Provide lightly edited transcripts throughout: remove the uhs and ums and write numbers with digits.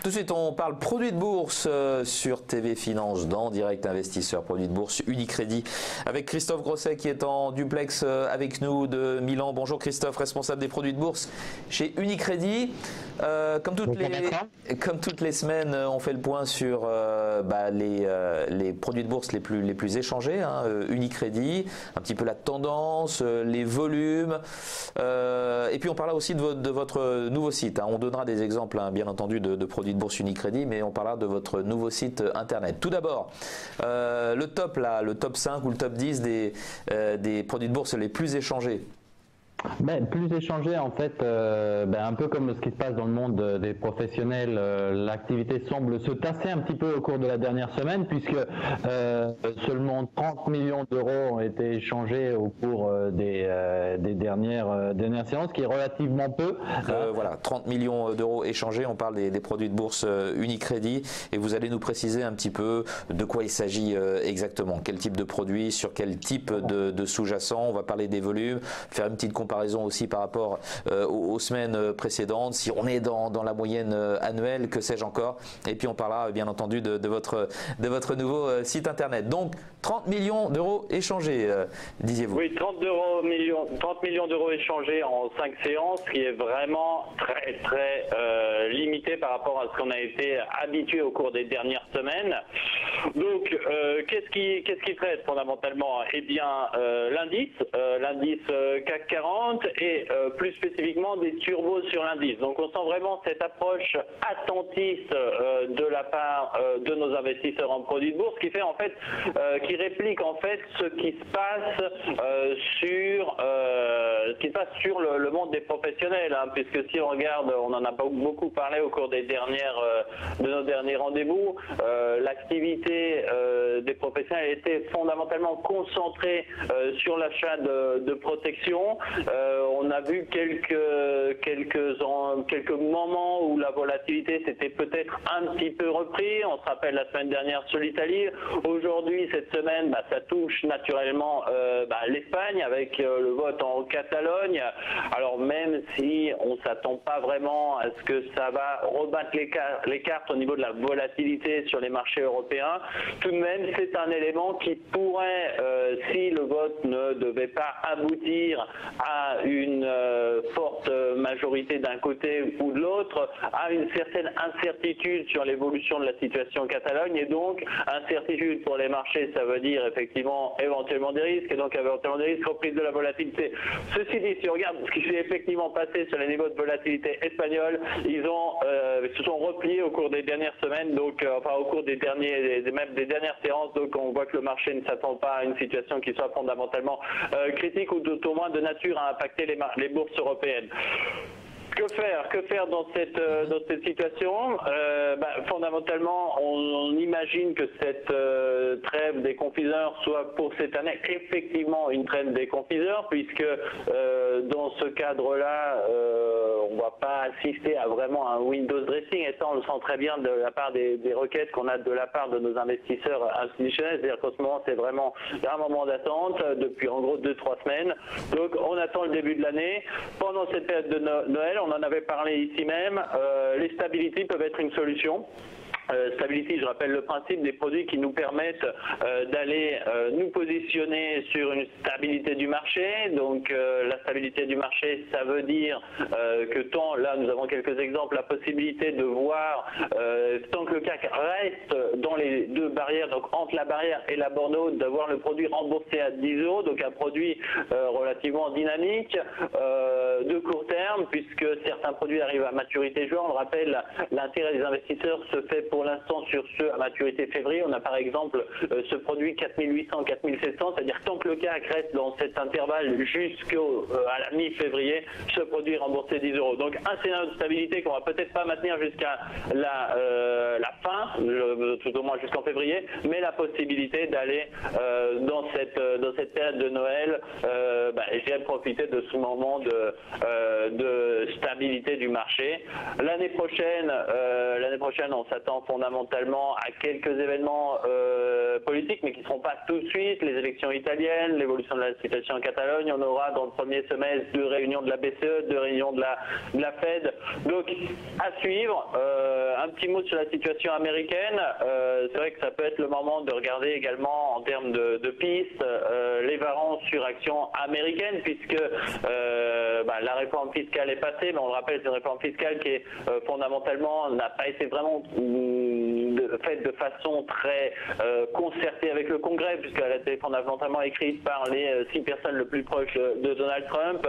Tout de suite, on parle produits de bourse sur TV Finance dans Direct Investisseur, produits de bourse Unicredit, avec Christophe Grosset qui est en duplex avec nous de Milan. Bonjour Christophe, responsable des produits de bourse chez Unicredit. Comme toutes les semaines, on fait le point sur les produits de bourse les plus échangés, Unicredit, un petit peu la tendance, les volumes, et puis on parlera aussi de votre nouveau site. On donnera des exemples, bien entendu, de produits de bourse Unicredit, mais on parlera de votre nouveau site internet. Tout d'abord, le top 5 ou le top 10 des produits de bourse les plus échangés. Plus échangé en fait, un peu comme ce qui se passe dans le monde des professionnels, l'activité semble se tasser un petit peu au cours de la dernière semaine puisque seulement 30 millions d'euros ont été échangés au cours des dernières séances, qui est relativement peu. Voilà, 30 millions d'euros échangés, on parle des produits de bourse Unicredit et vous allez nous préciser un petit peu de quoi il s'agit exactement, quel type de produit, sur quel type de sous-jacent, on va parler des volumes, faire une petite comparaison aussi par rapport aux semaines précédentes, si on est dans la moyenne annuelle, que sais-je encore, et puis on parlera bien entendu de votre nouveau site internet. Donc 30 millions d'euros échangés, disiez-vous. Oui, 30 millions d'euros échangés en 5 séances, qui est vraiment très limité par rapport à ce qu'on a été habitué au cours des dernières semaines. Donc qu'est-ce qui traite fondamentalement? Eh bien l'indice CAC 40 et plus spécifiquement des turbos sur l'indice. Donc on sent vraiment cette approche attentiste de la part de nos investisseurs en produits de bourse, qui réplique en fait ce qui se passe sur le monde des professionnels, puisque si on regarde, on en a beaucoup parlé au cours de nos derniers rendez-vous, l'activité des professionnels était fondamentalement concentrée sur l'achat de protection. On a vu quelques moments où la volatilité s'était peut-être un petit peu repris. On se rappelle la semaine dernière sur l'Italie. Aujourd'hui, cette semaine, ça touche naturellement l'Espagne avec le vote en Catalogne. Alors même si on ne s'attend pas vraiment à ce que ça va rebattre les cartes au niveau de la volatilité sur les marchés européens, tout de même c'est un élément qui pourrait, si le vote ne devait pas aboutir à une forte majorité d'un côté ou de l'autre, à une certaine incertitude sur l'évolution de la situation en Catalogne, et donc incertitude pour les marchés, ça veut dire effectivement éventuellement des risques, et donc éventuellement des risques, reprise de la volatilité. Ceci dit, si on regarde ce qui s'est effectivement passé sur les niveaux de volatilité espagnols, ils se sont repliés au cours des dernières semaines, donc au cours des dernières séances, donc on voit que le marché ne s'attend pas à une situation qui soit fondamentalement critique ou tout au moins de nature à impacter les bourses européennes. Que faire dans cette situation? Fondamentalement, on imagine que cette trêve des confiseurs soit pour cette année effectivement une trêve des confiseurs, puisque dans ce cadre-là, on ne va pas assister à vraiment un windows dressing, et ça on le sent très bien de la part des requêtes qu'on a de la part de nos investisseurs institutionnels. C'est-à-dire qu'en ce moment, c'est vraiment un moment d'attente depuis en gros 2-3 semaines. Donc on attend le début de l'année. Pendant cette période de Noël, on en avait parlé ici même, les stabilités peuvent être une solution. Stability, je rappelle le principe des produits qui nous permettent d'aller nous positionner sur une stabilité du marché. Donc la stabilité du marché, ça veut dire que là nous avons quelques exemples, la possibilité de voir tant que le CAC reste dans les deux barrières, donc entre la barrière et la borne haute, d'avoir le produit remboursé à 10 euros, donc un produit relativement dynamique de court terme, puisque certains produits arrivent à maturité juin. On le rappelle, l'intérêt des investisseurs se fait pour l'instant sur ceux à maturité février. On a par exemple ce produit 4800, 4700, c'est-à-dire tant que le CAC reste dans cet intervalle jusqu'à la mi-février, ce produit est remboursé 10 euros. Donc un scénario de stabilité qu'on va peut-être pas maintenir jusqu'à la fin, tout au moins jusqu'en février, mais la possibilité d'aller dans cette période de Noël, j'ai profité de ce moment de stabilité du marché. L'année prochaine, on s'attend fondamentalement à quelques événements politiques, mais qui ne seront pas tout de suite. Les élections italiennes, l'évolution de la situation en Catalogne. On aura dans le premier semestre 2 réunions de la BCE, 2 réunions de la Fed. Donc à suivre. Un petit mot sur la situation américaine. C'est vrai que ça peut être le moment de regarder également en termes de pistes les varants sur actions américaines, puisque la réforme fiscale est passée, mais on le rappelle, c'est une réforme fiscale qui est fondamentalement n'a pas été vraiment faite de façon très concertée avec le Congrès, puisqu'elle a été fondamentalement écrite par les 6 personnes le plus proches de Donald Trump.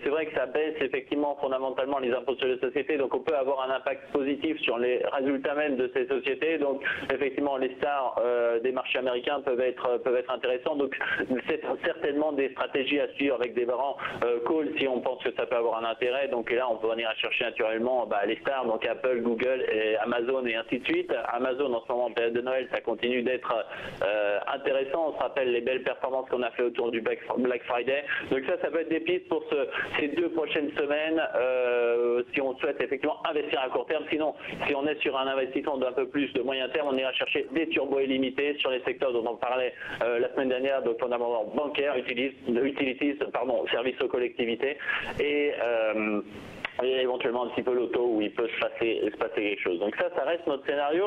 C'est vrai que ça baisse effectivement fondamentalement les impôts sur les sociétés, donc on peut avoir un impact positif sur les résultats même de ces sociétés. Donc effectivement les stars des marchés américains peuvent être intéressants. Donc c'est certainement des stratégies à suivre avec des varants call si on pense que ça peut avoir un intérêt. Donc là on peut venir à chercher naturellement les stars, donc Apple, Google, et Amazon et ainsi de suite. Amazon en ce moment en période de Noël, ça continue d'être intéressant. On se rappelle les belles performances qu'on a fait autour du Black Friday. Donc ça peut être des pistes pour ces 2 prochaines semaines si on souhaite effectivement investir à court terme. Sinon, si on est sur un investissement d'un peu plus de moyen terme, on ira chercher des turbos illimités sur les secteurs dont on parlait la semaine dernière, donc fondamentalement bancaire, utilities, services aux collectivités et éventuellement un petit peu l'auto où il peut se passer quelque chose. Donc ça reste notre scénario.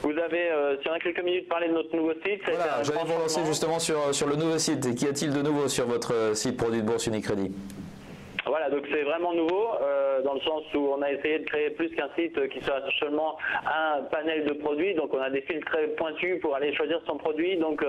Vous avez, si on a quelques minutes, parlé de notre nouveau site. Voilà, j'allais vous lancer justement sur le nouveau site. Qu'y a-t-il de nouveau sur votre site produit de bourse Unicredit? Voilà, donc c'est vraiment nouveau dans le sens où on a essayé de créer plus qu'un site qui soit seulement un panel de produits. Donc on a des fils très pointus pour aller choisir son produit. Donc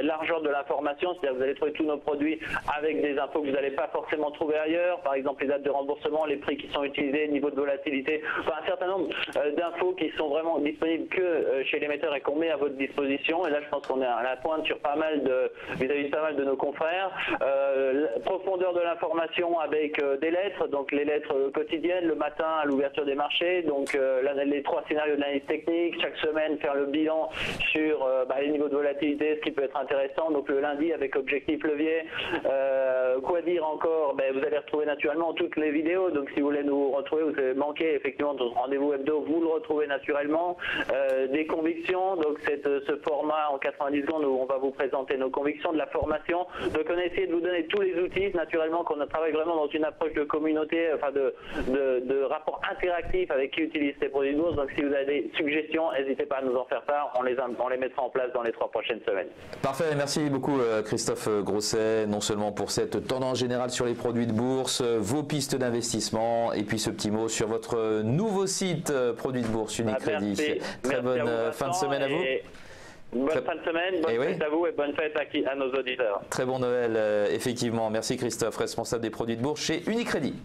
largeur de l'information, c'est-à-dire que vous allez trouver tous nos produits avec des infos que vous n'allez pas forcément trouver ailleurs. Par exemple les dates de remboursement, les prix qui sont utilisés, niveau de volatilité, enfin un certain nombre d'infos qui sont vraiment disponibles que chez l'émetteur et qu'on met à votre disposition. Et là je pense qu'on est à la pointe sur vis-à-vis de pas mal de nos confrères. Profondeur de l'information avec des lettres, donc les lettres quotidiennes, le matin à l'ouverture des marchés, donc les 3 scénarios de l'analyse technique, chaque semaine faire le bilan sur les niveaux de volatilité, ce qui peut être intéressant, donc le lundi avec objectif levier. Quoi dire encore? Vous allez retrouver naturellement toutes les vidéos, donc si vous voulez nous retrouver, vous avez manqué effectivement notre rendez-vous hebdo, vous le retrouvez naturellement. Des convictions, donc ce format en 90 secondes où on va vous présenter nos convictions, de la formation, donc on a essayé de vous donner tous les outils, naturellement qu'on travaille vraiment dans une approche de communauté, enfin de rapport interactif avec qui utilise ces produits de bourse. Donc si vous avez des suggestions, n'hésitez pas à nous en faire part, on les mettra en place dans les 3 prochaines semaines. Parfait, merci beaucoup Christophe Grosset, non seulement pour cette tendance générale sur les produits de bourse, vos pistes d'investissement et puis ce petit mot sur votre nouveau site produits de bourse Unicredit. Très bonne fin de semaine à vous. Bonne fin de semaine, bonne fête à vous et bonne fête à nos auditeurs. Très bon Noël, effectivement. Merci Christophe, responsable des produits de bourse chez Unicredit.